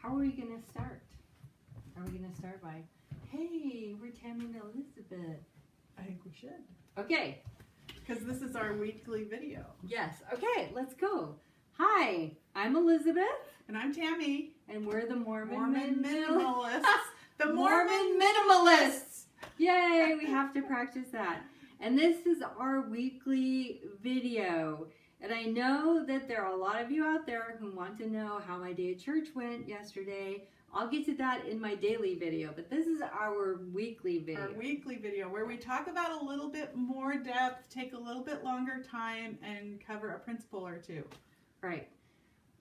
How are we going to start? Are we going to start by, hey, we're Tammy and Elizabeth? I think we should. Okay. Because this is our weekly video. Yes. Okay, let's go. Hi, I'm Elizabeth. And I'm Tammy. And we're the Mormon Minimalists. The Mormon Minimalists. Yay, we have to practice that. And this is our weekly video. And I know that there are a lot of you out there who want to know how my day at church went yesterday. I'll get to that in my daily video, but this is our weekly video. Our weekly video where we talk about a little bit more depth, take a little bit longer time, and cover a principle or two. Right.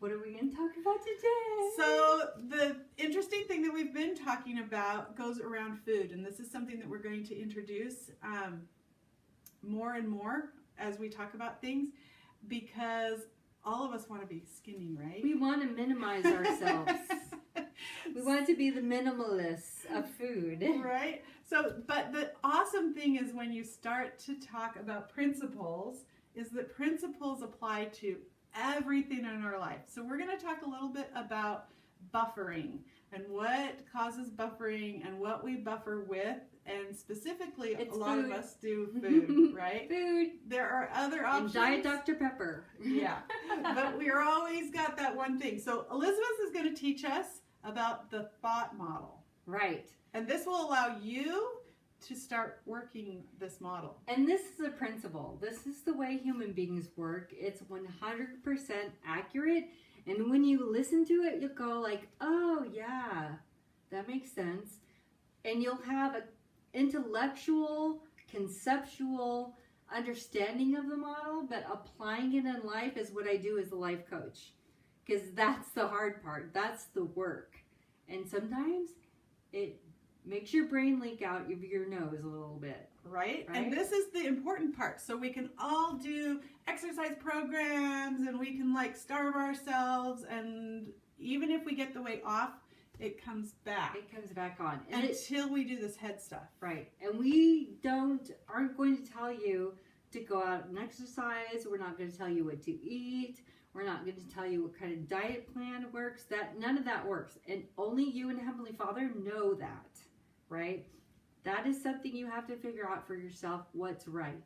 What are we going to talk about today? So the interesting thing that we've been talking about goes around food, and this is something that we're going to introduce more and more as we talk about things, because all of us want to be skinny, right? We want to minimize ourselves. We want to be the minimalists of food. Right? So, but the awesome thing is when you start to talk about principles, is that principles apply to everything in our life. So we're going to talk a little bit about buffering and what causes buffering and what we buffer with. And specifically, It's a lot food. of us do food, right? Food. There are other options. And Diet Dr. Pepper. Yeah. But we're always got that one thing. So Elizabeth is going to teach us about the thought model. Right. And this will allow you to start working this model. And this is a principle. This is the way human beings work. It's 100% accurate. And when you listen to it, you'll go like, oh yeah, that makes sense. And you'll have an intellectual, conceptual understanding of the model, but applying it in life is what I do as a life coach. Because that's the hard part. That's the work. And sometimes it makes your brain leak out of your nose a little bit. Right? And this is the important part. So we can all do exercise programs and we can like starve ourselves, and even if we get the weight off, it comes back. It comes back on. And until we do this head stuff. Right. And we aren't going to tell you to go out and exercise. We're not going to tell you what to eat. We're not going to tell you what kind of diet plan works. None of that works. And only you and Heavenly Father know that. Right? That is something you have to figure out for yourself what's right.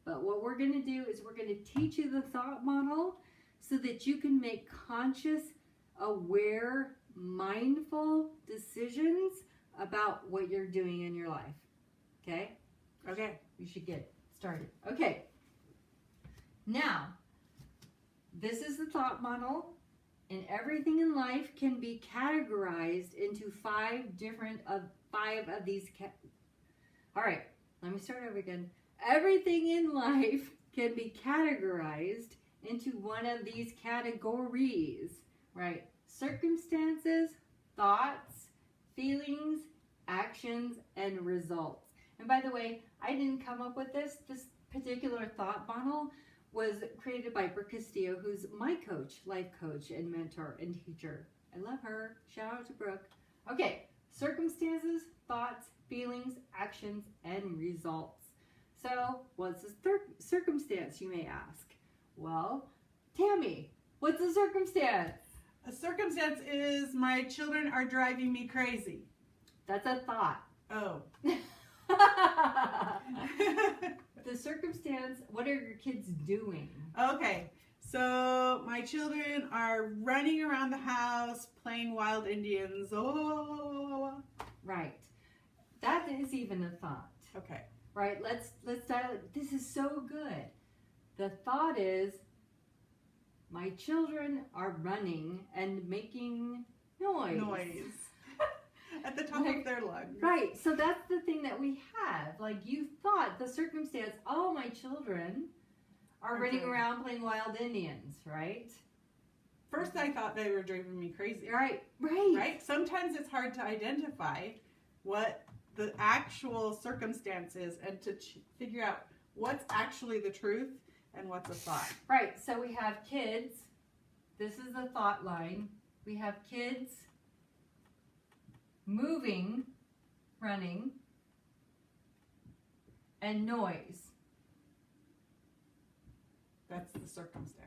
But what we're going to do is we're going to teach you the thought model so that you can make conscious, aware, mindful decisions about what you're doing in your life. Okay? Okay. We should get started. Okay. Now, this is the thought model, and everything in life can be categorized into five of these. All right, let me start over again. Everything in life can be categorized into one of these categories, right? Circumstances, thoughts, feelings, actions, and results. And by the way, I didn't come up with this. This particular thought model was created by Brooke Castillo, who's my coach, life coach, and mentor and teacher. I love her. Shout out to Brooke. Okay, circumstances, thoughts, feelings, actions, and results. So, what's a circumstance, you may ask? Well, Tammy, what's a circumstance? A circumstance is my children are driving me crazy. That's a thought. Oh. The circumstance, what are your kids doing? Okay, so my children are running around the house playing wild Indians. Oh. Right. That is even a thought. Okay. Right, let's dial it. This is so good. The thought is, my children are running and making noise. At the top of their lungs. Right, so that's the thing that we have. Like, you thought the circumstance, oh, my children are running around playing wild Indians, right? First I thought they were driving me crazy. Right. Right? Sometimes it's hard to identify what the actual circumstance is and to figure out what's actually the truth and what's a thought. Right, so we have kids. This is the thought line. We have kids moving, running, and noise. That's the circumstance.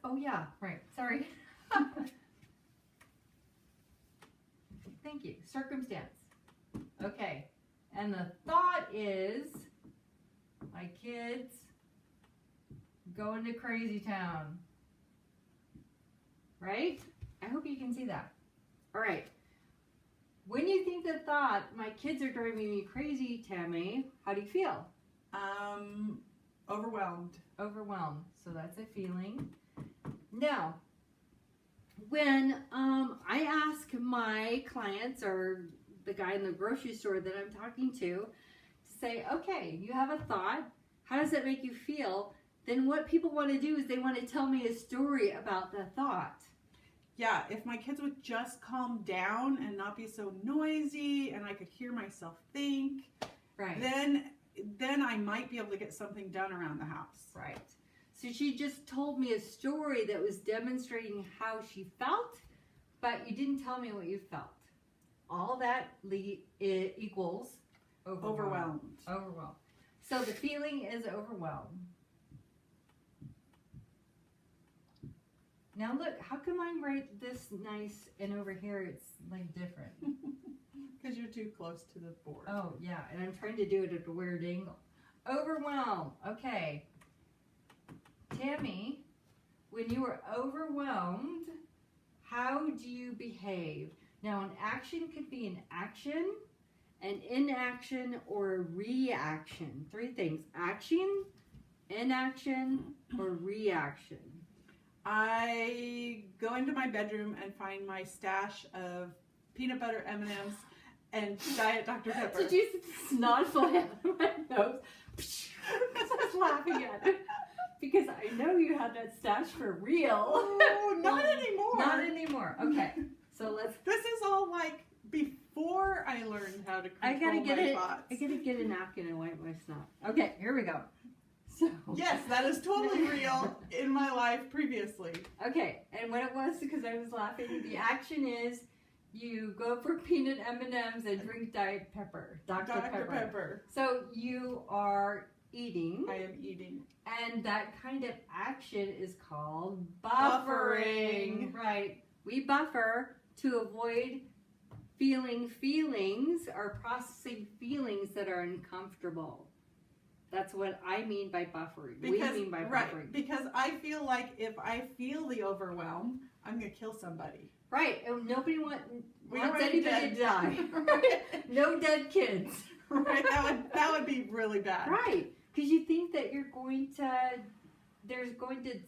Oh yeah, right, sorry. Thank you. Circumstance. Okay. And the thought is, my kids going to crazy town. Right? I hope you can see that. All right. When you think the thought, my kids are driving me crazy, Tammy, how do you feel? Overwhelmed. Overwhelmed. So that's a feeling. Now, when I ask my clients or the guy in the grocery store that I'm talking to say, okay, you have a thought. How does it make you feel? Then what people want to do is they want to tell me a story about the thought. Yeah, if my kids would just calm down and not be so noisy and I could hear myself think, right, then I might be able to get something done around the house. Right. So she just told me a story that was demonstrating how she felt, but you didn't tell me what you felt. All that equals overwhelmed. Overwhelmed. So the feeling is overwhelmed. Now look, how come I write this nice and over here it's like different? Because you're too close to the board. Oh yeah, and I'm trying to do it at a weird angle. Overwhelmed. Okay. Tammy, when you are overwhelmed, how do you behave? Now an action could be an action, an inaction, or a reaction. 3 things. Action, inaction, or reaction. I go into my bedroom and find my stash of peanut butter M&Ms and Diet Dr. Pepper. Did you snot fly out of my nose? Because I was laughing at it. Because I know you had that stash for real. Oh, not anymore. Not anymore. Okay. So let's... This is all like before I learned how to control my thoughts. I gotta get a napkin and wipe my snot. Okay, here we go. So, yes, that is totally real in my life previously. Okay, and what it was, because I was laughing, the action is you go for peanut M&Ms and drink Diet Pepper, Dr. Pepper. So you are eating. I am eating. And that kind of action is called buffering. Right. We buffer to avoid feeling feelings or processing feelings that are uncomfortable. That's what I mean by buffering. We mean by buffering. Right, because I feel like if I feel the overwhelm, I'm going to kill somebody. Right, and nobody wants anybody to die. Right? No dead kids. Right, that would be really bad. Right, because you think that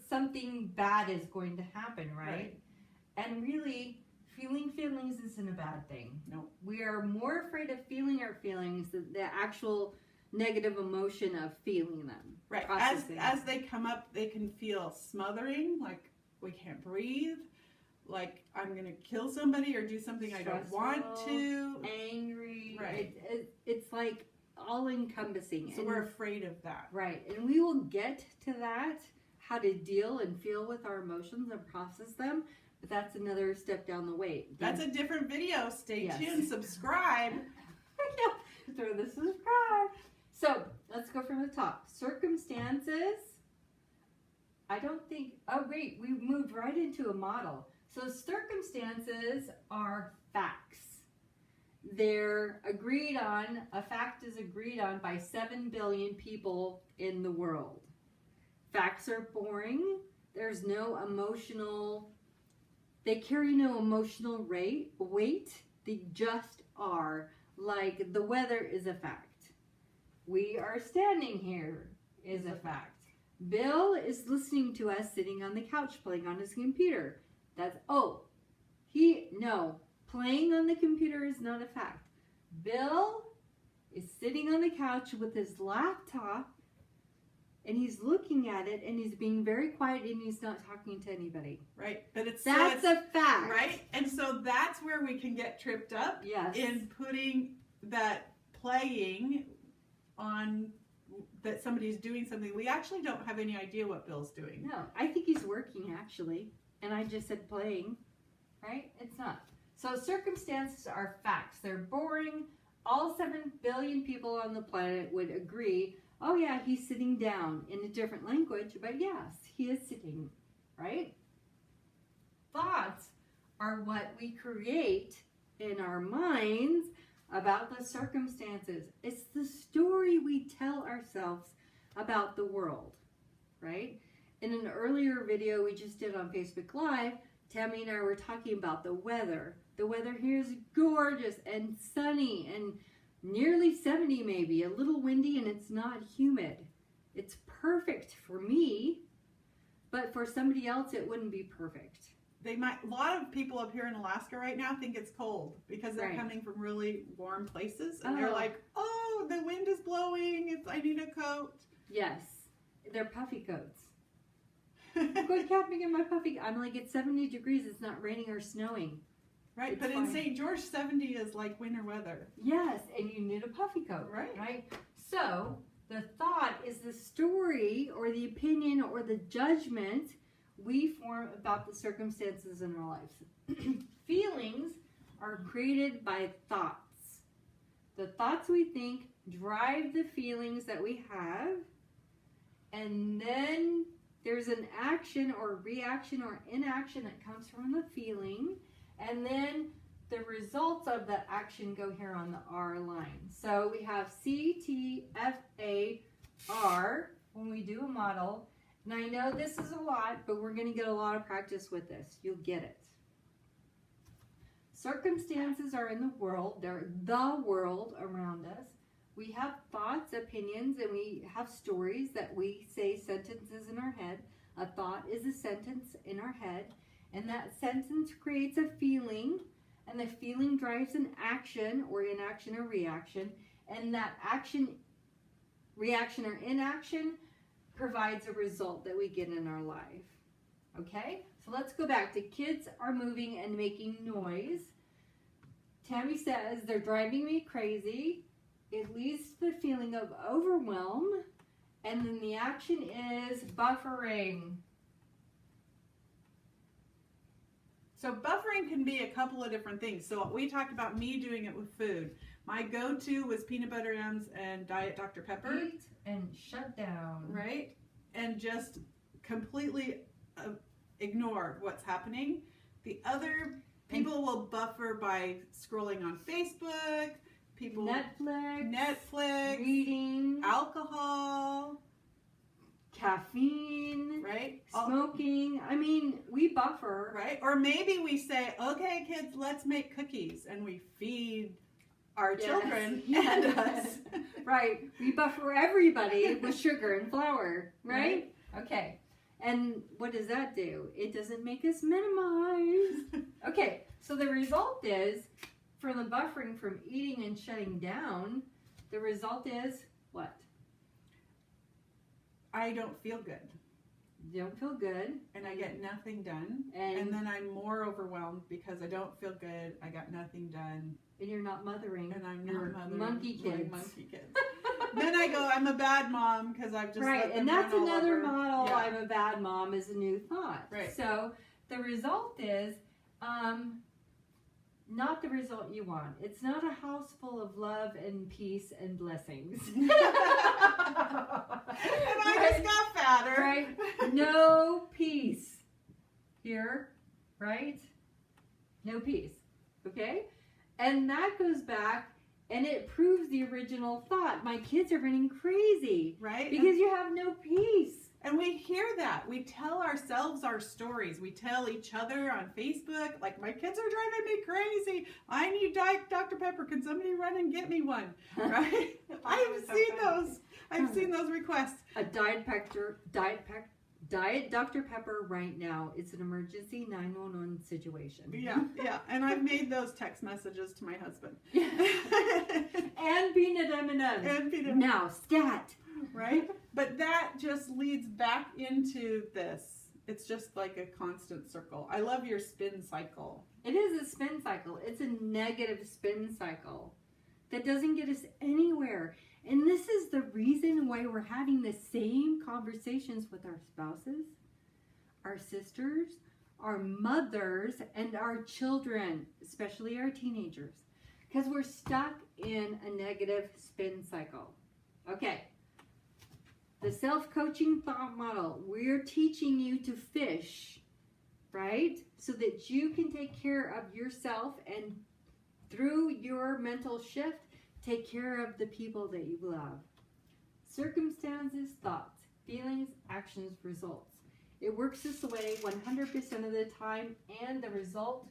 something bad is going to happen, right? And really, feeling feelings isn't a bad thing. No. We are more afraid of feeling our feelings than the actual negative emotion of feeling them. Right. As they come up, they can feel smothering, like we can't breathe, like I'm going to kill somebody or do something I don't want to. Angry. Right. It's like all encompassing. So we're afraid of that. Right. And we will get to that, how to deal and feel with our emotions and process them. But that's another step down the way. That's a different video. Stay tuned. Subscribe. Yeah. Throw the subscribe. So let's go from the top. Circumstances. Oh wait, we moved right into a model. So circumstances are facts. They're agreed on, a fact is agreed on by 7 billion people in the world. Facts are boring. There's no they carry no emotional weight. They just are. Like the weather is a fact. We are standing here is a fact. Bill is listening to us sitting on the couch playing on his computer. Playing on the computer is not a fact. Bill is sitting on the couch with his laptop and he's looking at it and he's being very quiet and he's not talking to anybody. Right. But that's a fact. Right? And so that's where we can get tripped up in putting that playing on that somebody's doing something. We actually don't have any idea what Bill's doing. No, I think he's working actually. And I just said playing, right? It's not. So circumstances are facts. They're boring. All 7 billion people on the planet would agree, oh yeah, he's sitting down in a different language, but yes, he is sitting, right? Thoughts are what we create in our minds about the circumstances. It's the story we tell ourselves about the world, right? In an earlier video we just did on Facebook Live, Tammy and I were talking about the weather. The weather here is gorgeous and sunny and nearly 70 maybe, a little windy, and it's not humid. It's perfect for me, but for somebody else it wouldn't be perfect. A lot of people up here in Alaska right now think it's cold because they're Right. coming from really warm places, and they're like, oh, the wind is blowing, I need a coat. Yes, they're puffy coats. I'm going camping in my puffy. I'm like, it's 70 degrees. It's not raining or snowing. Right, It's but fine. in St. George, 70 is like winter weather. Yes, and you need a puffy coat. Right. So the thought is the story or the opinion or the judgment we form about the circumstances in our lives. Feelings are created by thoughts. The thoughts we think drive the feelings that we have, and then there's an action or reaction or inaction that comes from the feeling, and then the results of that action go here on the R line. So we have C, T, F, A, R when we do a model. And I know this is a lot, but we're going to get a lot of practice with this. You'll get it. Circumstances are in the world. They're the world around us. We have thoughts, opinions, and we have stories that we say sentences in our head. A thought is a sentence in our head, and that sentence creates a feeling, and the feeling drives an action or inaction or reaction, and that action, reaction, or inaction provides a result that we get in our life. Okay? So let's go back to kids are moving and making noise. Tammy says, they're driving me crazy. It leads to the feeling of overwhelm, and then the action is buffering. So buffering can be a couple of different things. So we talked about me doing it with food. My go-to was peanut butter M&Ms and Diet Dr. Pepper. Eat and shut down. Right? And just completely ignore what's happening. The other people will buffer by scrolling on Facebook, people Netflix, reading, alcohol, caffeine, right? Smoking. I mean, we buffer. Right? Or maybe we say, okay, kids, let's make cookies, and we feed our children and us. Right. We buffer everybody with sugar and flour, right? Okay. And what does that do? It doesn't make us minimize. Okay. So the result is, from the buffering from eating and shutting down, the result is what? I don't feel good. You don't feel good. And I get nothing done. And then I'm more overwhelmed because I don't feel good. I got nothing done. And you're not mothering. And I'm You're not mothering monkey kids. my monkey kids. Then I go, I'm a bad mom because I've just right, let them and that's run all another over. model. Yeah. I'm a bad mom is a new thought. Right. So the result is not the result you want. It's not a house full of love and peace and blessings. And I just got fatter. Right? No peace here, right? No peace. Okay? And that goes back and it proves the original thought. My kids are running crazy. Right? Because you have no peace. And we hear that. We tell ourselves our stories. We tell each other on Facebook, like, my kids are driving me crazy. I need Diet Dr. Pepper. Can somebody run and get me one? Right? I've seen those. I've seen those requests. A Diet Dr. Pepper right now. It's an emergency 911 situation. Yeah. And I've made those text messages to my husband. And peanut M&Ms. And peanut. Now, stat. Right? But that just leads back into this. It's just like a constant circle. I love your spin cycle. It is a spin cycle. It's a negative spin cycle that doesn't get us anywhere. And this is the reason why we're having the same conversations with our spouses, our sisters, our mothers, and our children, especially our teenagers, because we're stuck in a negative spin cycle. Okay. The self-coaching thought model, we're teaching you to fish, right? So that you can take care of yourself and Through your mental shift, take care of the people that you love. Circumstances, thoughts, feelings, actions, results. It works this way 100% of the time, and the result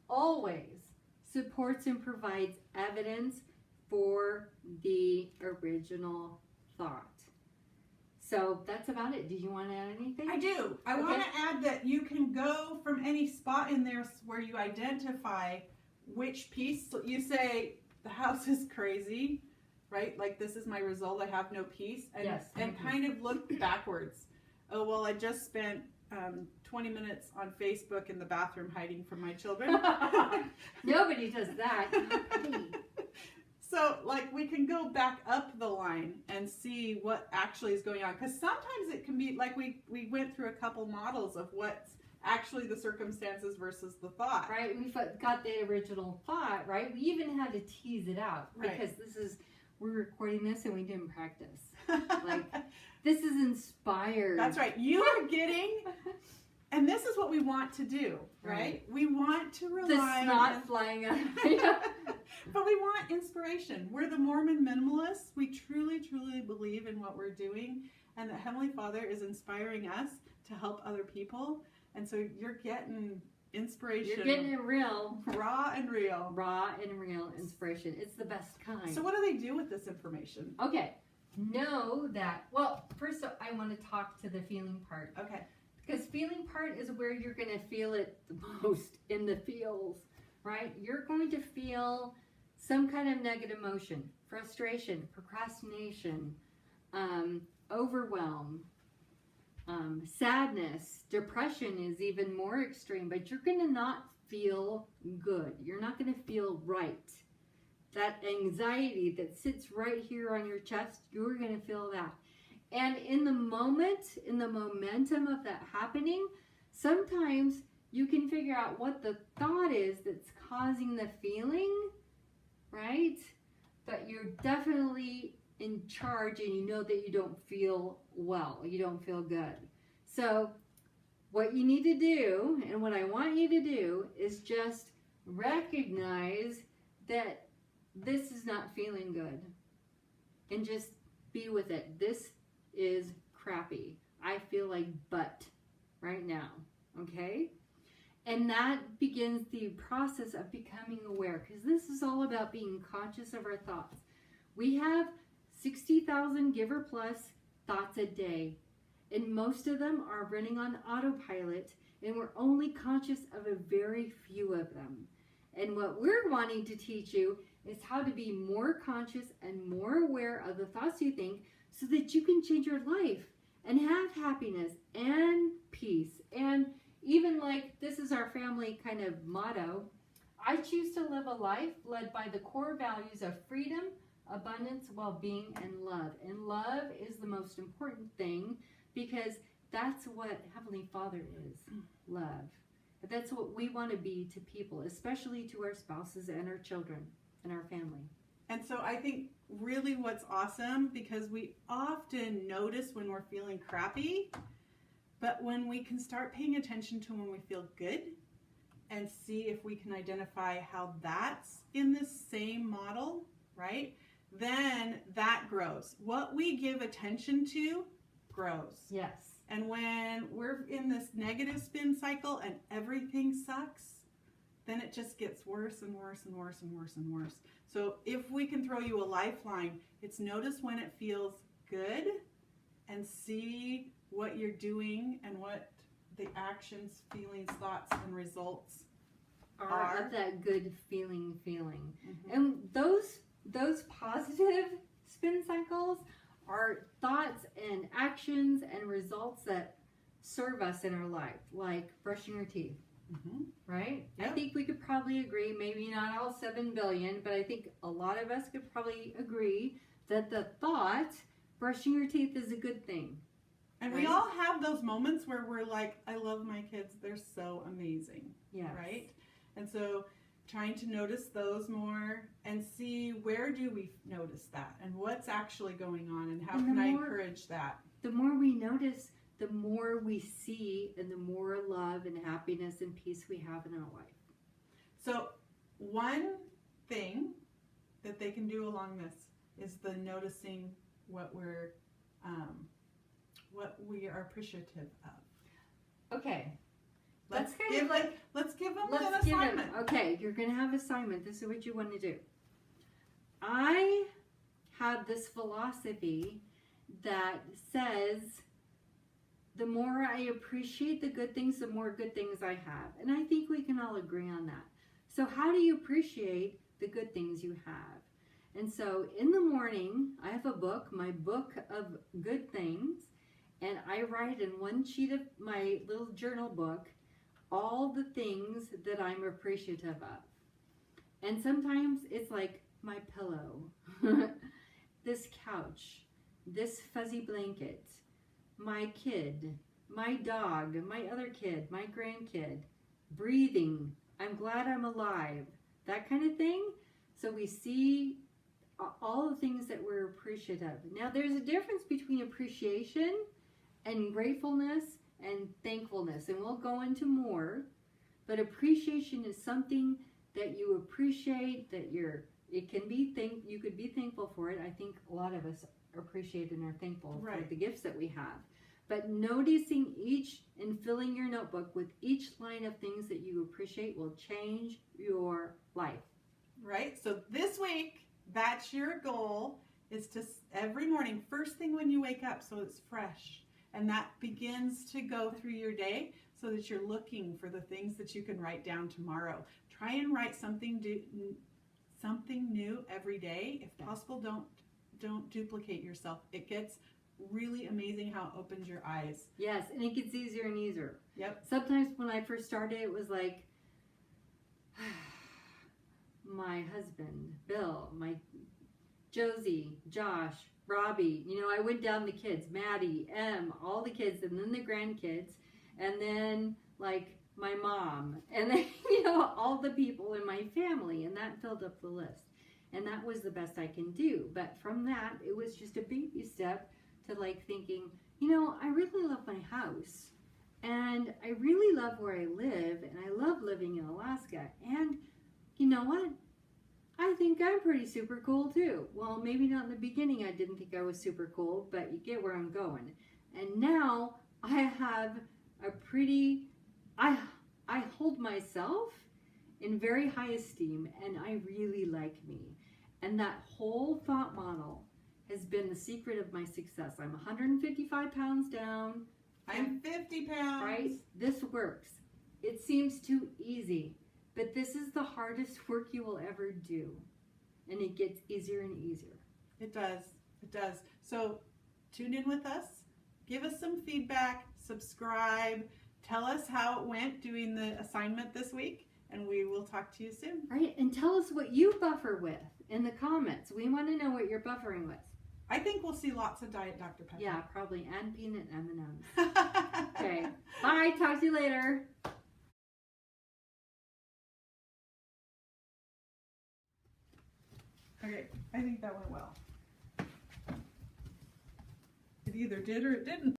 always supports and provides evidence for the original thought. So that's about it. Do you want to add anything? I do. I want to add that you can go from any spot in there where you identify which piece. So you say, the house is crazy, right? Like, this is my result. I have no peace. And, yes. And kind of look backwards. Oh, well, I just spent 20 minutes on Facebook in the bathroom hiding from my children. Nobody does that. So, like, we can go back up the line and see what actually is going on. Because sometimes it can be, like, we went through a couple models of what's actually the circumstances versus the thought. Right, we got the original thought, right? We even had to tease it out. Right. Because we're recording this and we didn't practice. Like, this is inspired. That's right. You are getting... And this is what we want to do, right? We want to rely the snot flying out. But we want inspiration. We're the Mormon Minimalists. We truly, truly believe in what we're doing, and that Heavenly Father is inspiring us to help other people. And so you're getting inspiration. You're getting it real. Raw and real. Raw and real inspiration. It's the best kind. So what do they do with this information? Okay. Know that, well, first I want to talk to the feeling part. Okay. Because feeling part is where you're going to feel it the most, in the feels, right? You're going to feel some kind of negative emotion, frustration, procrastination, overwhelm, sadness, depression is even more extreme, but you're going to not feel good. You're not going to feel right. That anxiety that sits right here on your chest, you're going to feel that. And in the moment, in the momentum of that happening, sometimes you can figure out what the thought is that's causing the feeling, right? But you're definitely in charge, and you know that you don't feel well, you don't feel good. So what you need to do, and what I want you to do, is just recognize that this is not feeling good, and just be with it. This is crappy. I feel like butt right now, okay? And that begins the process of becoming aware, because this is all about being conscious of our thoughts. We have 60,000 give or plus thoughts a day, and most of them are running on autopilot, and we're only conscious of a very few of them. And what we're wanting to teach you is how to be more conscious and more aware of the thoughts you think, so that you can change your life and have happiness and peace. And even, like, this is our family kind of motto, I choose to live a life led by the core values of freedom, abundance, well-being, and love. And love is the most important thing, because that's what Heavenly Father is, love. But that's what we want to be to people, especially to our spouses and our children and our family. And so I think really what's awesome, because we often notice when we're feeling crappy, but when we can start paying attention to when we feel good and see if we can identify how that's in this same model, right? Then that grows. What we give attention to grows. Yes. And when we're in this negative spin cycle and everything sucks, then it just gets worse and worse and worse and worse and worse. So if we can throw you a lifeline, it's notice when it feels good and see what you're doing and what the actions, feelings, thoughts, and results are of that good feeling. Mm-hmm. And those positive spin cycles are thoughts and actions and results that serve us in our life, like brushing your teeth. Mm-hmm. Right? Yep. I think we could probably agree, maybe not all 7 billion, but I think a lot of us could probably agree that the thought, brushing your teeth, is a good thing. And right? we all have those moments where we're like, I love my kids, they're so amazing. Yes. Right? And so trying to notice those more and see where do we notice that and what's actually going on and how can I encourage that. The more we notice, the more we see, and the more love and happiness and peace we have in our life. So one thing that they can do along this is the noticing what we are appreciative of. Okay. Let's That's kind give of like, let's give them an let's give assignment. them, okay, you're going to have assignment. This is what you want to do. I have this philosophy that says the more I appreciate the good things, the more good things I have. And I think we can all agree on that. So how do you appreciate the good things you have? And so in the morning, I have a book, my book of good things, and I write in one sheet of my little journal book all the things that I'm appreciative of. And sometimes it's like my pillow, this couch, this fuzzy blanket, my kid, my dog, my other kid, my grandkid, breathing, I'm glad I'm alive, that kind of thing. So we see all the things that we're appreciative of. Now there's a difference between appreciation and gratefulness and thankfulness, and we'll go into more. But appreciation is something that you appreciate, that you could be thankful for it. I think a lot of us appreciate and are thankful for the gifts that we have. But noticing each and filling your notebook with each line of things that you appreciate will change your life. Right? So this week, that's your goal, is to every morning, first thing when you wake up, so it's fresh. And that begins to go through your day so that you're looking for the things that you can write down tomorrow. Try and write something new every day. If possible, don't duplicate yourself. It gets really amazing how it opens your eyes. Yes, and it gets easier and easier. Yep. Sometimes when I first started, it was like my husband, Bill, my Josie, Josh, Robbie, I went down the kids, Maddie, Em, all the kids, and then the grandkids, and then like my mom, and then, all the people in my family, and that filled up the list. And that was the best I can do. But from that, it was just a baby step to like thinking, I really love my house, and I really love where I live, and I love living in Alaska, and you know what? I think I'm pretty super cool too. Well, maybe not in the beginning I didn't think I was super cool, but you get where I'm going. And now I have I hold myself in very high esteem, and I really like me. And that whole thought model has been the secret of my success. I'm 155 pounds down. I'm 50 pounds. Right? This works. It seems too easy. But this is the hardest work you will ever do. And it gets easier and easier. It does. It does. So tune in with us. Give us some feedback. Subscribe. Tell us how it went doing the assignment this week. And we will talk to you soon. Right. And tell us what you buffer with in the comments. We want to know what you're buffering with. I think we'll see lots of Diet Dr. Pepper. Yeah, probably. And peanut M&Ms. Okay. Bye. Talk to you later. Okay, I think that went well. It either did or it didn't.